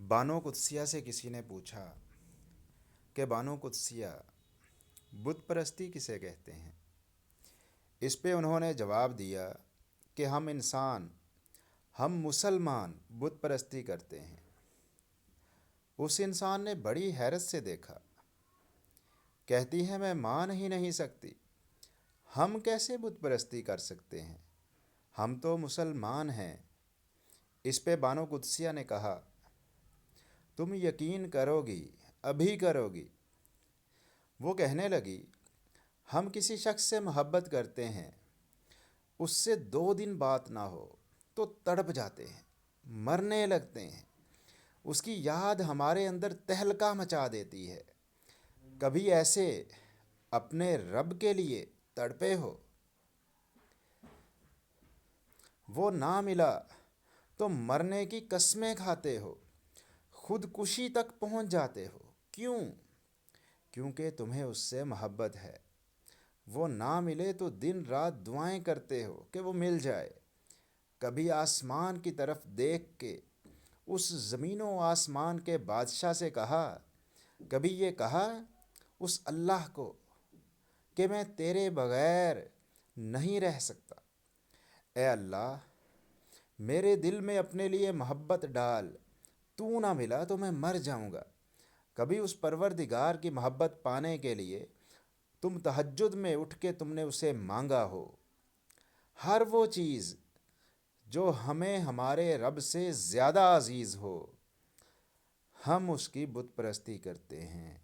بانو قدسیہ سے کسی نے پوچھا کہ بانو قدسیہ، بت پرستی کسے کہتے ہیں؟ اس پہ انہوں نے جواب دیا کہ ہم انسان، ہم مسلمان بت پرستی کرتے ہیں۔ اس انسان نے بڑی حیرت سے دیکھا، کہتی ہے میں مان ہی نہیں سکتی، ہم کیسے بت پرستی کر سکتے ہیں؟ ہم تو مسلمان ہیں۔ اس پہ بانو قدسیہ نے کہا، تم یقین کرو گی، ابھی کرو گی۔ وہ کہنے لگی، ہم کسی شخص سے محبت کرتے ہیں، اس سے 2 دن بات نہ ہو تو تڑپ جاتے ہیں، مرنے لگتے ہیں۔ اس کی یاد ہمارے اندر تہلکہ مچا دیتی ہے۔ کبھی ایسے اپنے رب کے لیے تڑپے ہو؟ وہ نہ ملا تو مرنے کی قسمیں کھاتے ہو، خودکشی تک پہنچ جاتے ہو۔ کیوں؟ کیونکہ تمہیں اس سے محبت ہے۔ وہ نہ ملے تو دن رات دعائیں کرتے ہو کہ وہ مل جائے۔ کبھی آسمان کی طرف دیکھ کے اس زمین و آسمان کے بادشاہ سے کہا، کبھی یہ کہا اس اللہ کو کہ میں تیرے بغیر نہیں رہ سکتا۔ اے اللہ، میرے دل میں اپنے لیے محبت ڈال، تو نہ ملا تو میں مر جاؤں گا۔ کبھی اس پروردگار کی محبت پانے کے لیے تم تہجد میں اٹھ کے تم نے اسے مانگا ہو۔ ہر وہ چیز جو ہمیں ہمارے رب سے زیادہ عزیز ہو، ہم اس کی بت پرستی کرتے ہیں۔